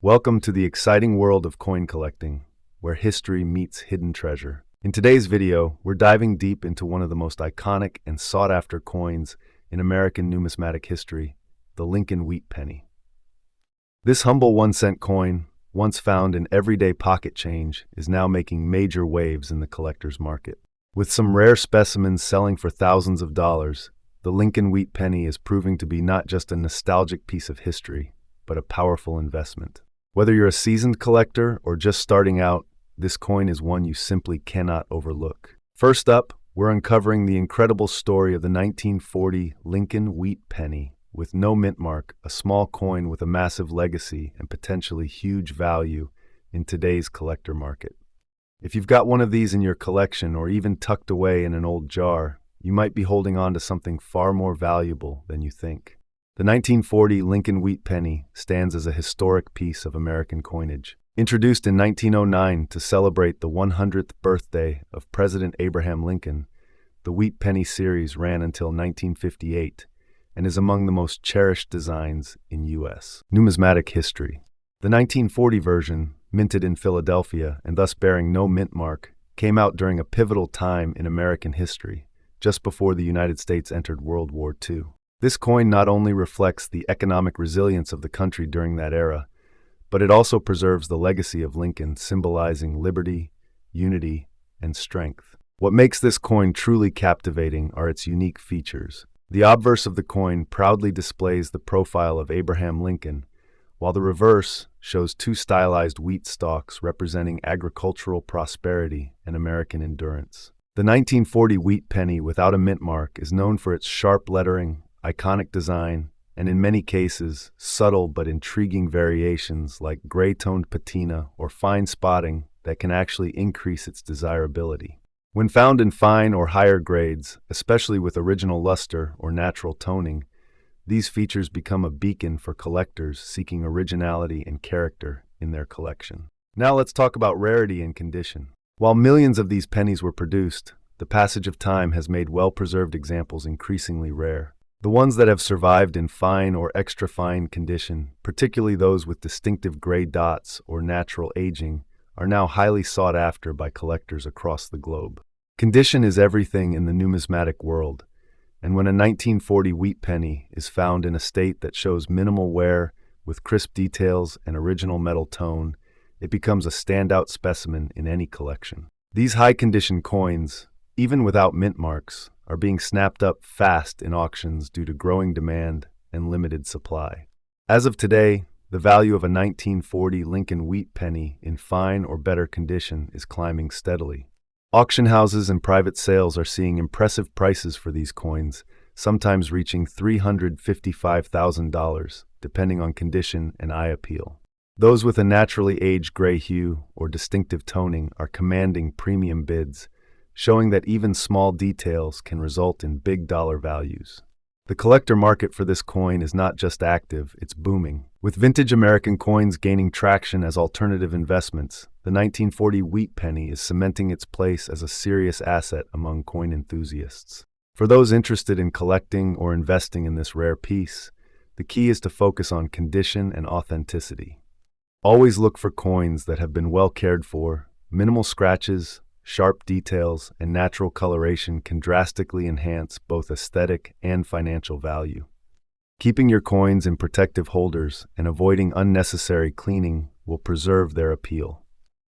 Welcome to the exciting world of coin collecting, where history meets hidden treasure. In today's video, we're diving deep into one of the most iconic and sought-after coins in American numismatic history, the Lincoln Wheat Penny. This humble 1-cent coin, once found in everyday pocket change, is now making major waves in the collector's market. With some rare specimens selling for thousands of dollars, the Lincoln Wheat Penny is proving to be not just a nostalgic piece of history, but a powerful investment. Whether you're a seasoned collector or just starting out, this coin is one you simply cannot overlook. First up, we're uncovering the incredible story of the 1940 Lincoln Wheat Penny. With no mint mark, a small coin with a massive legacy and potentially huge value in today's collector market. If you've got one of these in your collection or even tucked away in an old jar, you might be holding on to something far more valuable than you think. The 1940 Lincoln Wheat Penny stands as a historic piece of American coinage. Introduced in 1909 to celebrate the 100th birthday of President Abraham Lincoln, the Wheat Penny series ran until 1958 and is among the most cherished designs in U.S. numismatic history. The 1940 version, minted in Philadelphia and thus bearing no mint mark, came out during a pivotal time in American history, just before the United States entered World War II. This coin not only reflects the economic resilience of the country during that era, but it also preserves the legacy of Lincoln, symbolizing liberty, unity, and strength. What makes this coin truly captivating are its unique features. The obverse of the coin proudly displays the profile of Abraham Lincoln, while the reverse shows two stylized wheat stalks representing agricultural prosperity and American endurance. The 1940 Wheat Penny without a mint mark is known for its sharp lettering, iconic design, and in many cases, subtle but intriguing variations like gray-toned patina or fine spotting that can actually increase its desirability. When found in fine or higher grades, especially with original luster or natural toning, these features become a beacon for collectors seeking originality and character in their collection. Now let's talk about rarity and condition. While millions of these pennies were produced, the passage of time has made well-preserved examples increasingly rare. The ones that have survived in fine or extra-fine condition, particularly those with distinctive gray dots or natural aging, are now highly sought after by collectors across the globe. Condition is everything in the numismatic world, and when a 1940 wheat penny is found in a state that shows minimal wear with crisp details and original metal tone, it becomes a standout specimen in any collection. These high-condition coins, even without mint marks, are being snapped up fast in auctions due to growing demand and limited supply. As of today, the value of a 1940 Lincoln Wheat Penny in fine or better condition is climbing steadily. Auction houses and private sales are seeing impressive prices for these coins, sometimes reaching $355,000, depending on condition and eye appeal. Those with a naturally aged gray hue or distinctive toning are commanding premium bids, showing that even small details can result in big dollar values. The collector market for this coin is not just active, it's booming. With vintage American coins gaining traction as alternative investments, the 1940 Wheat Penny is cementing its place as a serious asset among coin enthusiasts. For those interested in collecting or investing in this rare piece, the key is to focus on condition and authenticity. Always look for coins that have been well cared for. Minimal scratches, sharp details, and natural coloration can drastically enhance both aesthetic and financial value. Keeping your coins in protective holders and avoiding unnecessary cleaning will preserve their appeal.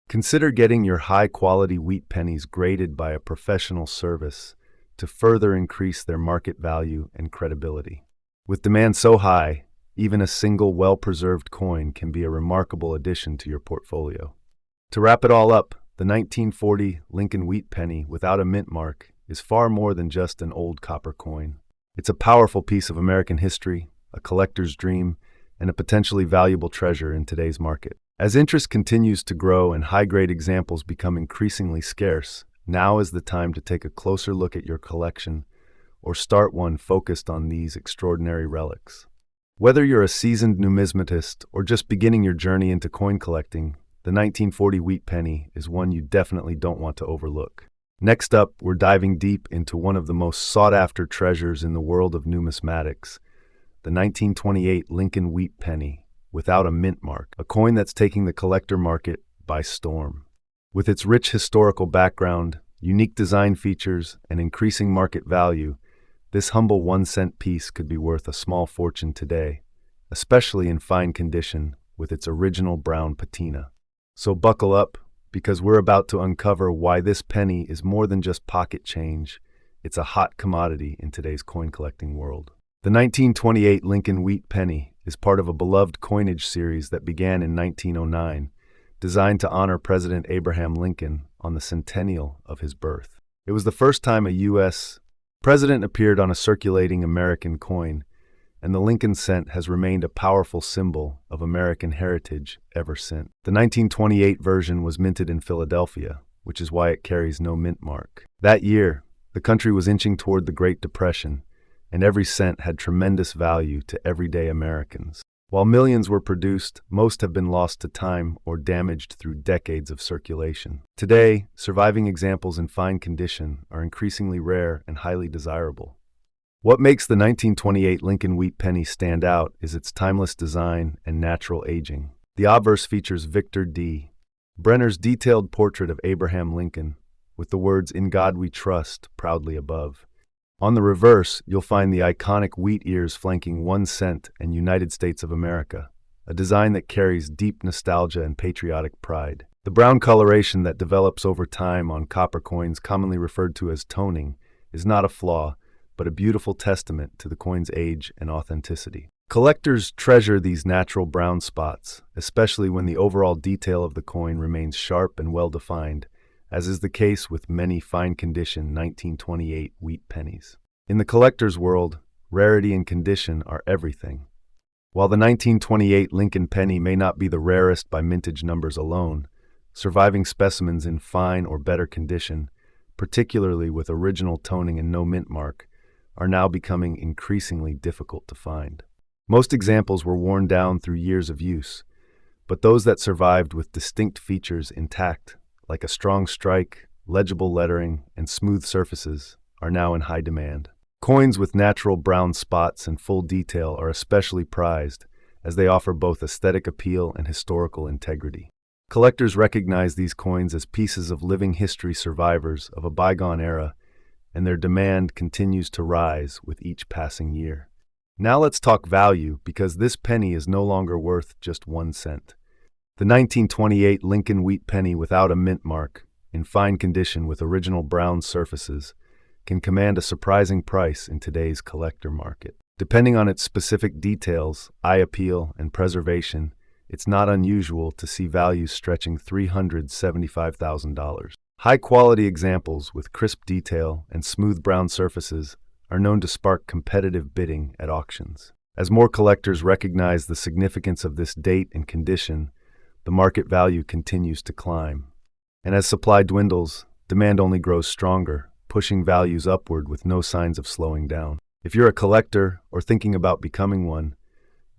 Consider getting your high-quality wheat pennies graded by a professional service to further increase their market value and credibility. With demand so high, even a single well-preserved coin can be a remarkable addition to your portfolio. To wrap it all up, the 1940 Lincoln Wheat Penny without a mint mark is far more than just an old copper coin. It's a powerful piece of American history, a collector's dream, and a potentially valuable treasure in today's market. As interest continues to grow and high-grade examples become increasingly scarce, now is the time to take a closer look at your collection or start one focused on these extraordinary relics. Whether you're a seasoned numismatist or just beginning your journey into coin collecting, the 1940 Wheat Penny is one you definitely don't want to overlook. Next up, we're diving deep into one of the most sought-after treasures in the world of numismatics, the 1928 Lincoln Wheat Penny, without a mint mark, a coin that's taking the collector market by storm. With its rich historical background, unique design features, and increasing market value, this humble 1-cent piece could be worth a small fortune today, especially in fine condition with its original brown patina. So buckle up, because we're about to uncover why this penny is more than just pocket change. It's a hot commodity in today's coin collecting world. The 1928 Lincoln Wheat Penny is part of a beloved coinage series that began in 1909, designed to honor President Abraham Lincoln on the centennial of his birth. It was the first time a U.S. president appeared on a circulating American coin, and the Lincoln cent has remained a powerful symbol of American heritage ever since. The 1928 version was minted in Philadelphia, which is why it carries no mint mark. That year, the country was inching toward the Great Depression, and every cent had tremendous value to everyday Americans. While millions were produced, most have been lost to time or damaged through decades of circulation. Today, surviving examples in fine condition are increasingly rare and highly desirable. What makes the 1928 Lincoln Wheat Penny stand out is its timeless design and natural aging. The obverse features Victor D. Brenner's detailed portrait of Abraham Lincoln, with the words "In God We Trust" proudly above. On the reverse, you'll find the iconic wheat ears flanking 1 cent and United States of America, a design that carries deep nostalgia and patriotic pride. The brown coloration that develops over time on copper coins, commonly referred to as toning, is not a flaw, but a beautiful testament to the coin's age and authenticity. Collectors treasure these natural brown spots, especially when the overall detail of the coin remains sharp and well-defined, as is the case with many fine-condition 1928 wheat pennies. In the collector's world, rarity and condition are everything. While the 1928 Lincoln penny may not be the rarest by mintage numbers alone, surviving specimens in fine or better condition, particularly with original toning and no mint mark, are now becoming increasingly difficult to find. Most examples were worn down through years of use, but those that survived with distinct features intact, like a strong strike, legible lettering, and smooth surfaces, are now in high demand. Coins with natural brown spots and full detail are especially prized, as they offer both aesthetic appeal and historical integrity. Collectors recognize these coins as pieces of living history survivors of a bygone era, and their demand continues to rise with each passing year. Now let's talk value, because this penny is no longer worth just 1 cent. The 1928 Lincoln Wheat Penny without a mint mark, in fine condition with original brown surfaces, can command a surprising price in today's collector market. Depending on its specific details, eye appeal, and preservation, it's not unusual to see values stretching $375,000. High-quality examples with crisp detail and smooth brown surfaces are known to spark competitive bidding at auctions. As more collectors recognize the significance of this date and condition, the market value continues to climb. And as supply dwindles, demand only grows stronger, pushing values upward with no signs of slowing down. If you're a collector or thinking about becoming one,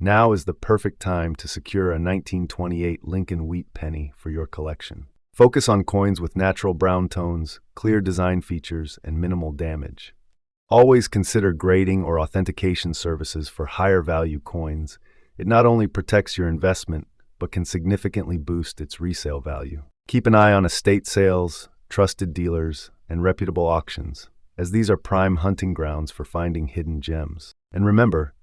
now is the perfect time to secure a 1928 Lincoln Wheat Penny for your collection. Focus on coins with natural brown tones, clear design features, and minimal damage. Always consider grading or authentication services for higher value coins. It not only protects your investment, but can significantly boost its resale value. Keep an eye on estate sales, trusted dealers, and reputable auctions, as these are prime hunting grounds for finding hidden gems. And remember,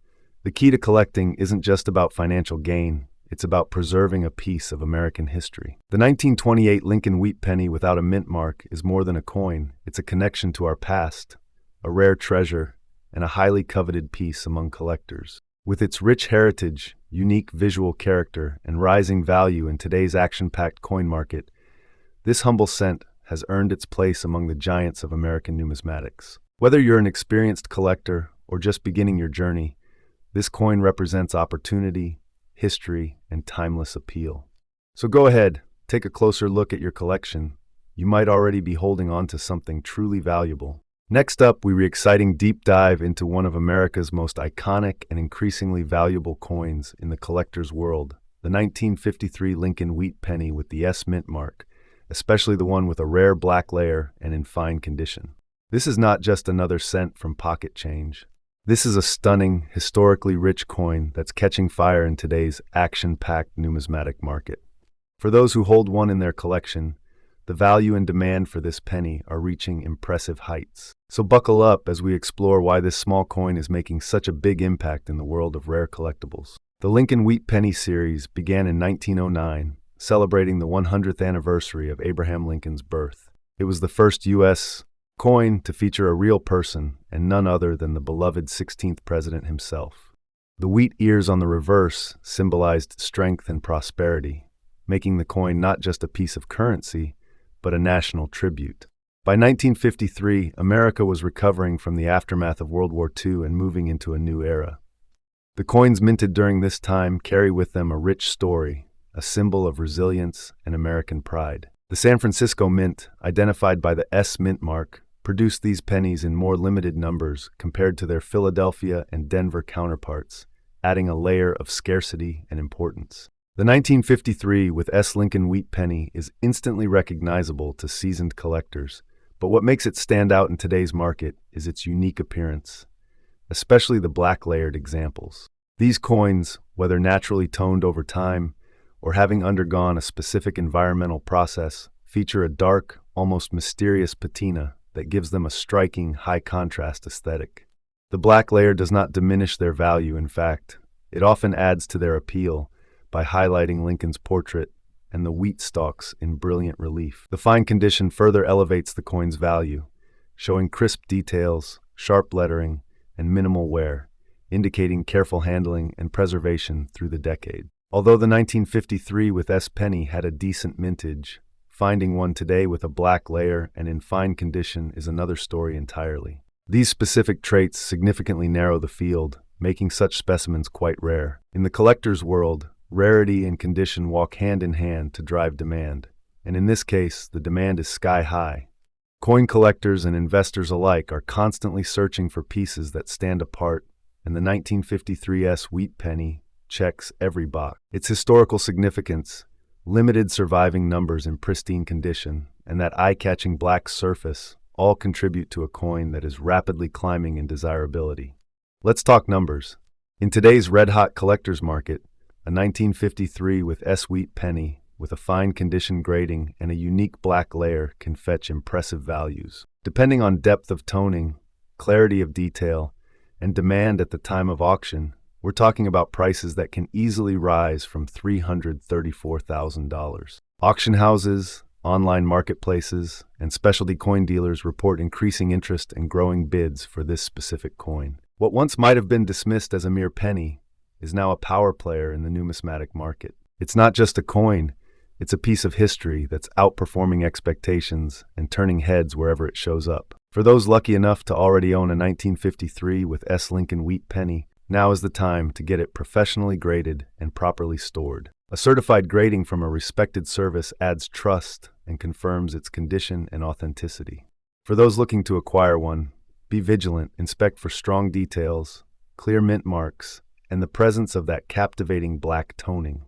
the key to collecting isn't just about financial gain, it's about preserving a piece of American history. The 1928 Lincoln Wheat Penny without a mint mark is more than a coin, it's a connection to our past, a rare treasure, and a highly coveted piece among collectors. With its rich heritage, unique visual character, and rising value in today's action-packed coin market, this humble cent has earned its place among the giants of American numismatics. Whether you're an experienced collector or just beginning your journey, this coin represents opportunity, history, and timeless appeal. So go ahead, take a closer look at your collection. You might already be holding on to something truly valuable. Next up, we exciting deep dive into one of America's most iconic and increasingly valuable coins in the collector's world, the 1953 Lincoln Wheat Penny with the S mint mark, especially the one with a rare black layer and in fine condition. This is not just another cent from pocket change. This is a stunning, historically rich coin that's catching fire in today's action-packed numismatic market. For those who hold one in their collection, the value and demand for this penny are reaching impressive heights. So buckle up as we explore why this small coin is making such a big impact in the world of rare collectibles. The Lincoln Wheat Penny series began in 1909, celebrating the 100th anniversary of Abraham Lincoln's birth. It was the first U.S. coin to feature a real person and none other than the beloved 16th president himself. The wheat ears on the reverse symbolized strength and prosperity, making the coin not just a piece of currency, but a national tribute. By 1953, America was recovering from the aftermath of World War II and moving into a new era. The coins minted during this time carry with them a rich story, a symbol of resilience and American pride. The San Francisco Mint, identified by the S Mint mark, produced these pennies in more limited numbers compared to their Philadelphia and Denver counterparts, adding a layer of scarcity and importance. The 1953 with S Lincoln Wheat Penny is instantly recognizable to seasoned collectors, but what makes it stand out in today's market is its unique appearance, especially the black layered examples. These coins, whether naturally toned over time or having undergone a specific environmental process, feature a dark, almost mysterious patina that gives them a striking, high-contrast aesthetic. The black layer does not diminish their value, in fact, it often adds to their appeal by highlighting Lincoln's portrait and the wheat stalks in brilliant relief. The fine condition further elevates the coin's value, showing crisp details, sharp lettering, and minimal wear, indicating careful handling and preservation through the decade. Although the 1953 with S penny had a decent mintage, finding one today with a black layer and in fine condition is another story entirely. These specific traits significantly narrow the field, making such specimens quite rare. In the collector's world, rarity and condition walk hand in hand to drive demand, and in this case, the demand is sky high. Coin collectors and investors alike are constantly searching for pieces that stand apart, and the 1953's Wheat Penny checks every box. Its historical significance, limited surviving numbers in pristine condition, and that eye-catching black surface all contribute to a coin that is rapidly climbing in desirability. Let's talk numbers. In today's red-hot collector's market, a 1953 with S Wheat Penny with a fine condition grading and a unique black layer can fetch impressive values. Depending on depth of toning, clarity of detail, and demand at the time of auction, we're talking about prices that can easily rise from $334,000. Auction houses, online marketplaces, and specialty coin dealers report increasing interest and growing bids for this specific coin. What once might have been dismissed as a mere penny is now a power player in the numismatic market. It's not just a coin, it's a piece of history that's outperforming expectations and turning heads wherever it shows up. For those lucky enough to already own a 1953 with S Lincoln Wheat Penny, now is the time to get it professionally graded and properly stored. A certified grading from a respected service adds trust and confirms its condition and authenticity. For those looking to acquire one, be vigilant, inspect for strong details, clear mint marks, and the presence of that captivating black toning.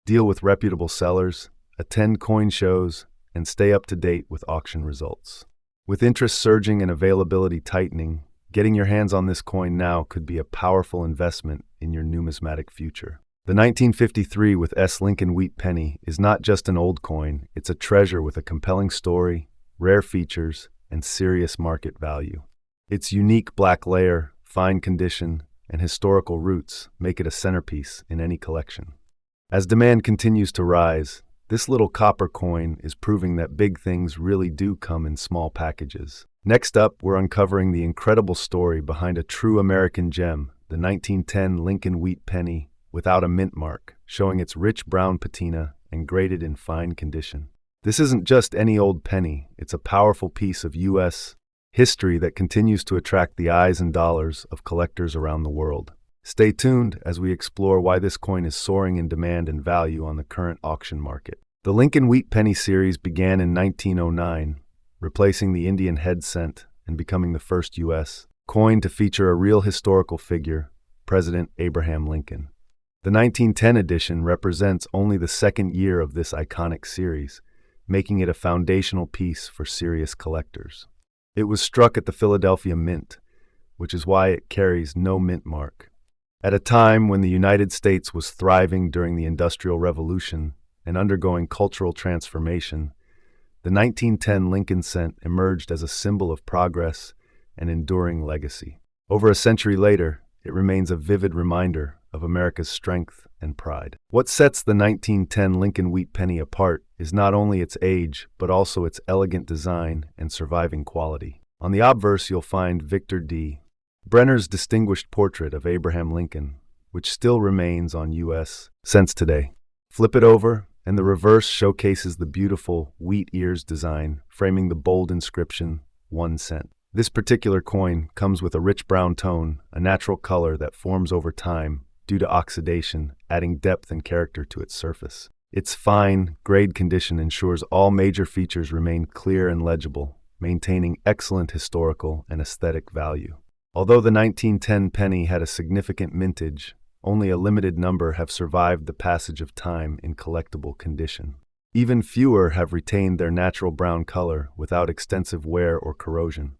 Deal with reputable sellers, attend coin shows, and stay up to date with auction results. With interest surging and availability tightening, getting your hands on this coin now could be a powerful investment in your numismatic future. The 1953 with S Lincoln Wheat Penny is not just an old coin, it's a treasure with a compelling story, rare features, and serious market value. Its unique black layer, fine condition, and historical roots make it a centerpiece in any collection. As demand continues to rise, this little copper coin is proving that big things really do come in small packages. Next up, we're uncovering the incredible story behind a true American gem, the 1910 Lincoln Wheat Penny without a mint mark, showing its rich brown patina and graded in fine condition. This isn't just any old penny, it's a powerful piece of U.S. history that continues to attract the eyes and dollars of collectors around the world. Stay tuned as we explore why this coin is soaring in demand and value on the current auction market. The Lincoln Wheat Penny series began in 1909, replacing the Indian head cent and becoming the first U.S. coin to feature a real historical figure, President Abraham Lincoln. The 1910 edition represents only the second year of this iconic series, making it a foundational piece for serious collectors. It was struck at the Philadelphia Mint, which is why it carries no mint mark. At a time when the United States was thriving during the Industrial Revolution and undergoing cultural transformation, the 1910 Lincoln cent emerged as a symbol of progress and enduring legacy. Over a century later, it remains a vivid reminder of America's strength and pride. What sets the 1910 Lincoln Wheat Penny apart is not only its age, but also its elegant design and surviving quality. On the obverse, you'll find Victor D. Brenner's distinguished portrait of Abraham Lincoln, which still remains on U.S. cents today. Flip it over, and the reverse showcases the beautiful wheat ears design, framing the bold inscription, 1 cent. This particular coin comes with a rich brown tone, a natural color that forms over time due to oxidation, adding depth and character to its surface. Its fine, grade condition ensures all major features remain clear and legible, maintaining excellent historical and aesthetic value. Although the 1910 penny had a significant mintage, only a limited number have survived the passage of time in collectible condition. Even fewer have retained their natural brown color without extensive wear or corrosion.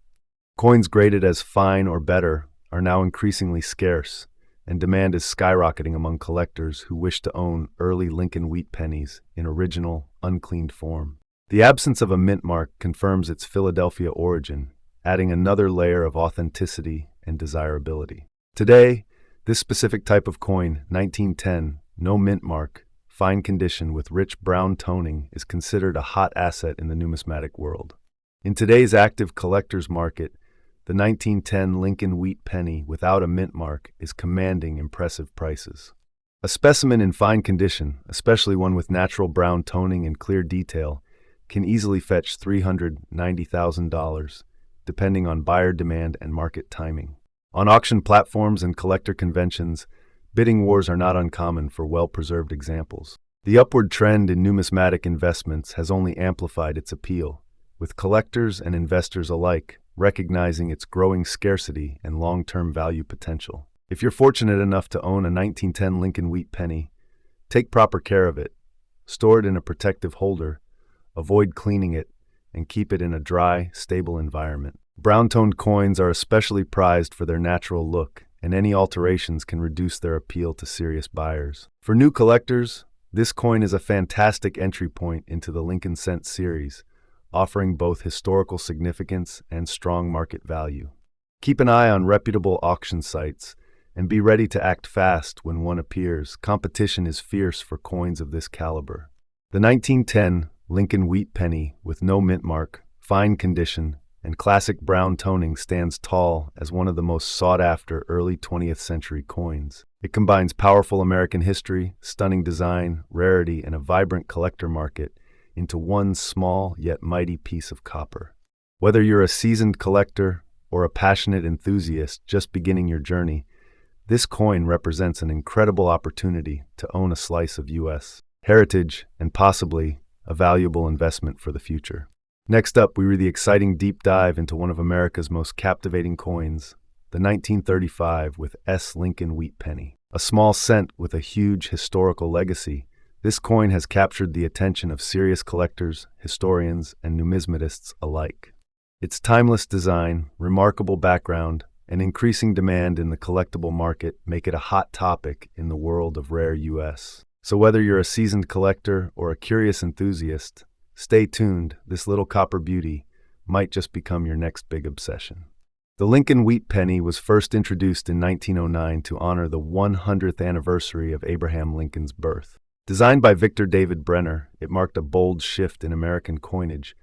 Coins graded as fine or better are now increasingly scarce, and demand is skyrocketing among collectors who wish to own early Lincoln Wheat Pennies in original, uncleaned form. The absence of a mint mark confirms its Philadelphia origin, adding another layer of authenticity and desirability. Today, this specific type of coin, 1910, no mint mark, fine condition with rich brown toning, is considered a hot asset in the numismatic world. In today's active collector's market, the 1910 Lincoln Wheat Penny without a mint mark is commanding impressive prices. A specimen in fine condition, especially one with natural brown toning and clear detail, can easily fetch $390,000, depending on buyer demand and market timing. On auction platforms and collector conventions, bidding wars are not uncommon for well-preserved examples. The upward trend in numismatic investments has only amplified its appeal, with collectors and investors alike recognizing its growing scarcity and long-term value potential. If you're fortunate enough to own a 1910 Lincoln Wheat Penny, take proper care of it. Store it in a protective holder, avoid cleaning it, and keep it in a dry, stable environment. Brown-toned coins are especially prized for their natural look, and any alterations can reduce their appeal to serious buyers. For new collectors, this coin is a fantastic entry point into the Lincoln Cent series, offering both historical significance and strong market value. Keep an eye on reputable auction sites, and be ready to act fast when one appears. Competition is fierce for coins of this caliber. The 1910 Lincoln Wheat Penny with no mint mark, fine condition, and classic brown toning stands tall as one of the most sought-after early 20th century coins. It combines powerful American history, stunning design, rarity, and a vibrant collector market into one small yet mighty piece of copper. Whether you're a seasoned collector or a passionate enthusiast just beginning your journey, this coin represents an incredible opportunity to own a slice of U.S. heritage and possibly a valuable investment for the future. Next up, we read the exciting deep dive into one of America's most captivating coins, the 1935 with S. Lincoln Wheat Penny. A small cent with a huge historical legacy, this coin has captured the attention of serious collectors, historians, and numismatists alike. Its timeless design, remarkable background, and increasing demand in the collectible market make it a hot topic in the world of rare U.S. So whether you're a seasoned collector or a curious enthusiast, stay tuned. This little copper beauty might just become your next big obsession. The Lincoln Wheat Penny was first introduced in 1909 to honor the 100th anniversary of Abraham Lincoln's birth. Designed by Victor David Brenner, it marked a bold shift in American coinage,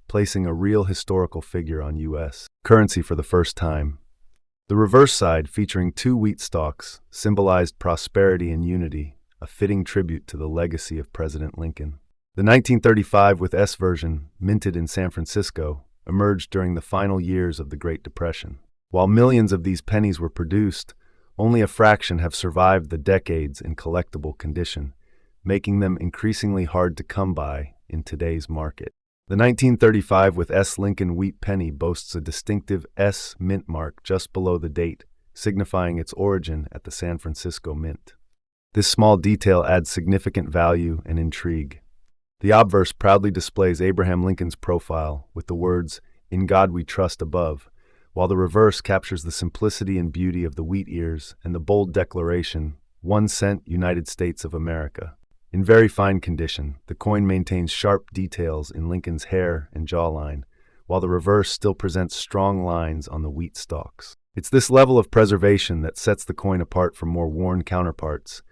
placing a real historical figure on U.S. currency for the first time. The reverse side, featuring 2 wheat stalks, symbolized prosperity and unity, a fitting tribute to the legacy of President Lincoln. The 1935 with S version, minted in San Francisco, emerged during the final years of the Great Depression. While millions of these pennies were produced, only a fraction have survived the decades in collectible condition, making them increasingly hard to come by in today's market. The 1935 with S Lincoln Wheat Penny boasts a distinctive S mint mark just below the date, signifying its origin at the San Francisco Mint. This small detail adds significant value and intrigue. The obverse proudly displays Abraham Lincoln's profile with the words, "In God We Trust" above, while the reverse captures the simplicity and beauty of the wheat ears and the bold declaration, 1 cent United States of America. In very fine condition, the coin maintains sharp details in Lincoln's hair and jawline, while the reverse still presents strong lines on the wheat stalks. It's this level of preservation that sets the coin apart from more worn counterparts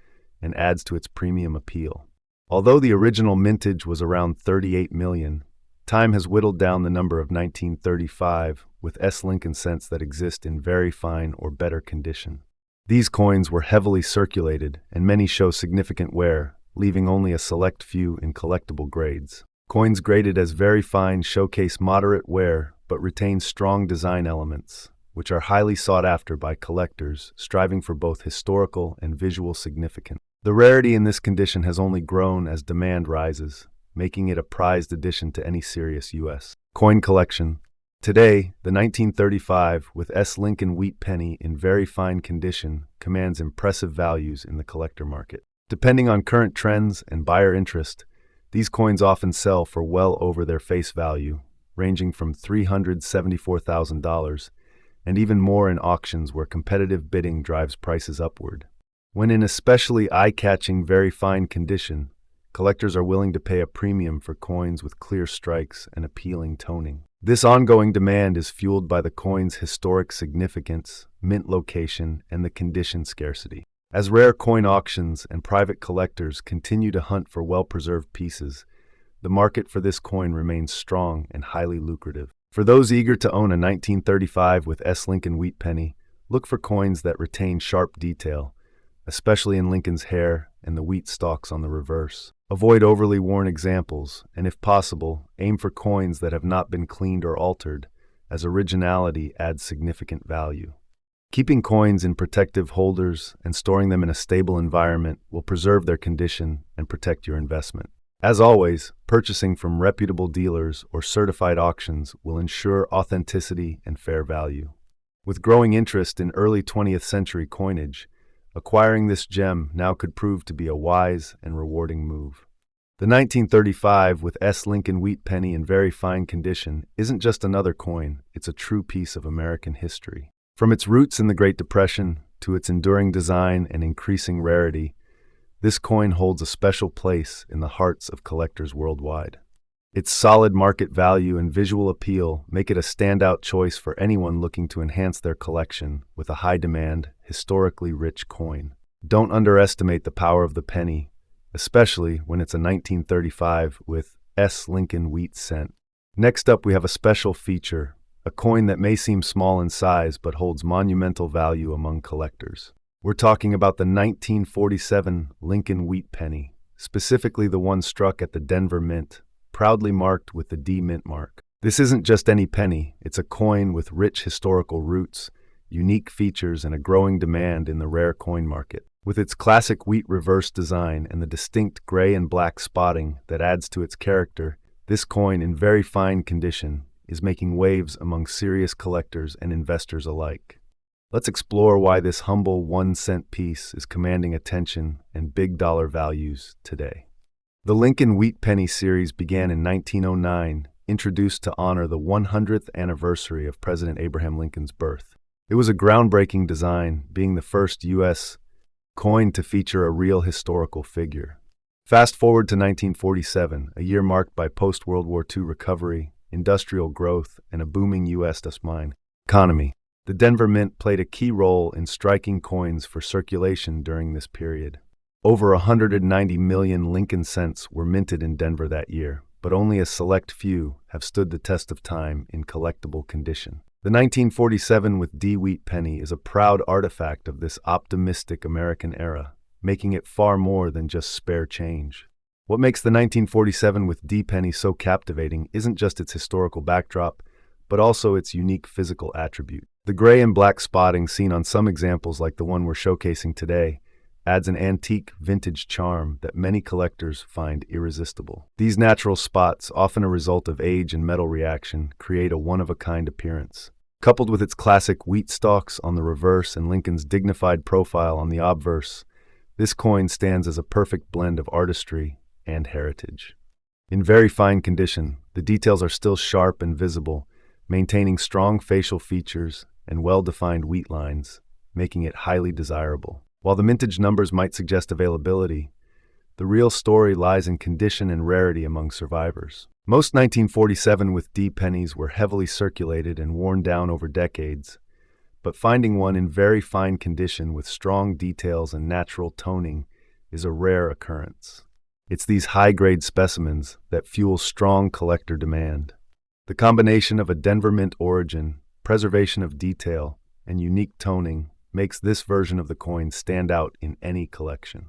and adds to its premium appeal. Although the original mintage was around 38 million, time has whittled down the number of 1935 with Lincoln cents that exist in very fine or better condition. These coins were heavily circulated, and many show significant wear, leaving only a select few in collectible grades. Coins graded as very fine showcase moderate wear but retain strong design elements, which are highly sought after by collectors striving for both historical and visual significance. The rarity in this condition has only grown as demand rises, making it a prized addition to any serious U.S. coin collection. Today, the 1935 with Lincoln Wheat Penny in very fine condition commands impressive values in the collector market. Depending on current trends and buyer interest, these coins often sell for well over their face value, ranging from $374,000 and even more in auctions where competitive bidding drives prices upward. When in especially eye-catching, very fine condition, collectors are willing to pay a premium for coins with clear strikes and appealing toning. This ongoing demand is fueled by the coin's historic significance, mint location, and the condition scarcity. As rare coin auctions and private collectors continue to hunt for well-preserved pieces, the market for this coin remains strong and highly lucrative. For those eager to own a 1935 with Lincoln Wheat Penny, look for coins that retain sharp detail, especially in Lincoln's hair and the wheat stalks on the reverse. Avoid overly worn examples, and if possible, aim for coins that have not been cleaned or altered, as originality adds significant value. Keeping coins in protective holders and storing them in a stable environment will preserve their condition and protect your investment. As always, purchasing from reputable dealers or certified auctions will ensure authenticity and fair value. With growing interest in early 20th century coinage, acquiring this gem now could prove to be a wise and rewarding move. The 1935 with Lincoln Wheat Penny in very fine condition isn't just another coin, it's a true piece of American history. From its roots in the Great Depression to its enduring design and increasing rarity, this coin holds a special place in the hearts of collectors worldwide. Its solid market value and visual appeal make it a standout choice for anyone looking to enhance their collection with a high-demand, historically rich coin. Don't underestimate the power of the penny, especially when it's a 1935 with Lincoln Wheat Cent. Next up, we have a special feature, a coin that may seem small in size but holds monumental value among collectors. We're talking about the 1947 Lincoln Wheat Penny, specifically the one struck at the Denver Mint, proudly marked with the D Mint mark. This isn't just any penny, it's a coin with rich historical roots, unique features, and a growing demand in the rare coin market. With its classic wheat reverse design and the distinct gray and black spotting that adds to its character, this coin in very fine condition is making waves among serious collectors and investors alike. Let's explore why this humble 1-cent piece is commanding attention and big dollar values today. The Lincoln Wheat Penny series began in 1909, introduced to honor the 100th anniversary of President Abraham Lincoln's birth. It was a groundbreaking design, being the first U.S. coin to feature a real historical figure. Fast forward to 1947, a year marked by post-World War II recovery, industrial growth, and a booming U.S. economy. The Denver Mint played a key role in striking coins for circulation during this period. Over 190 million Lincoln cents were minted in Denver that year, but only a select few have stood the test of time in collectible condition. The 1947 with D Wheat Penny is a proud artifact of this optimistic American era, making it far more than just spare change. What makes the 1947 with D Penny so captivating isn't just its historical backdrop, but also its unique physical attribute. The gray and black spotting seen on some examples like the one we're showcasing today adds an antique vintage charm that many collectors find irresistible. These natural spots, often a result of age and metal reaction, create a one-of-a-kind appearance. Coupled with its classic wheat stalks on the reverse and Lincoln's dignified profile on the obverse, this coin stands as a perfect blend of artistry and heritage. In very fine condition, the details are still sharp and visible, maintaining strong facial features and well-defined wheat lines, making it highly desirable. While the mintage numbers might suggest availability, the real story lies in condition and rarity among survivors. Most 1947 with D pennies were heavily circulated and worn down over decades, but finding one in very fine condition with strong details and natural toning is a rare occurrence. It's these high-grade specimens that fuel strong collector demand. The combination of a Denver mint origin, preservation of detail, and unique toning makes this version of the coin stand out in any collection.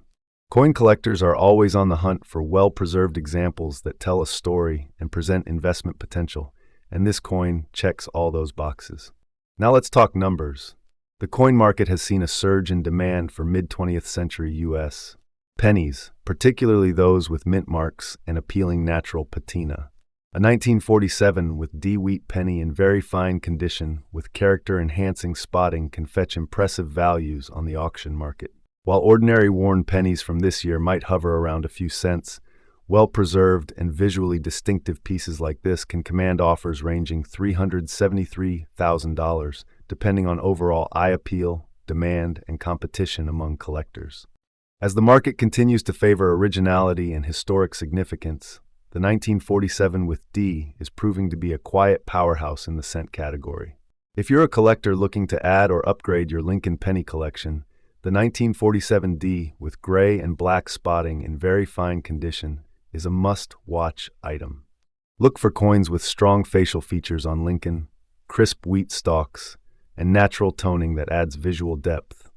Coin collectors are always on the hunt for well-preserved examples that tell a story and present investment potential, and this coin checks all those boxes. Now let's talk numbers. The coin market has seen a surge in demand for mid-20th century U.S. pennies, particularly those with mint marks and appealing natural patina. A 1947 with D wheat penny in very fine condition with character-enhancing spotting can fetch impressive values on the auction market. While ordinary worn pennies from this year might hover around a few cents, well-preserved and visually distinctive pieces like this can command offers ranging $373,000, depending on overall eye appeal, demand, and competition among collectors. As the market continues to favor originality and historic significance, the 1947 with D is proving to be a quiet powerhouse in the cent category. If you're a collector looking to add or upgrade your Lincoln penny collection, the 1947 D with gray and black spotting in very fine condition is a must-watch item. Look for coins with strong facial features on Lincoln, crisp wheat stalks, and natural toning that adds visual depth.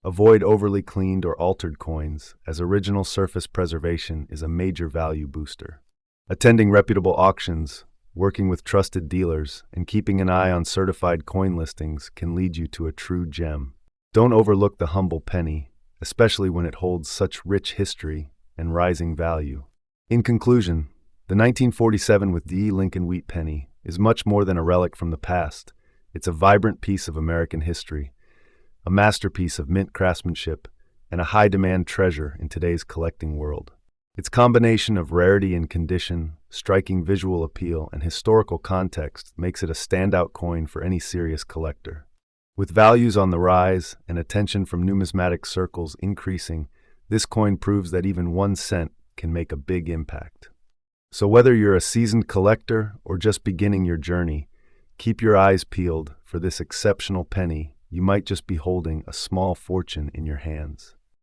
Avoid overly cleaned or altered coins, as original surface preservation is a major value booster. Attending reputable auctions, working with trusted dealers, and keeping an eye on certified coin listings can lead you to a true gem. Don't overlook the humble penny, especially when it holds such rich history and rising value. In conclusion, the 1947 with D Lincoln Wheat Penny is much more than a relic from the past. It's a vibrant piece of American history, a masterpiece of mint craftsmanship, and a high-demand treasure in today's collecting world. Its combination of rarity and condition, striking visual appeal, and historical context makes it a standout coin for any serious collector. With values on the rise and attention from numismatic circles increasing, this coin proves that even 1 cent can make a big impact. So whether you're a seasoned collector or just beginning your journey, keep your eyes peeled for this exceptional penny. You might just be holding a small fortune in your hands.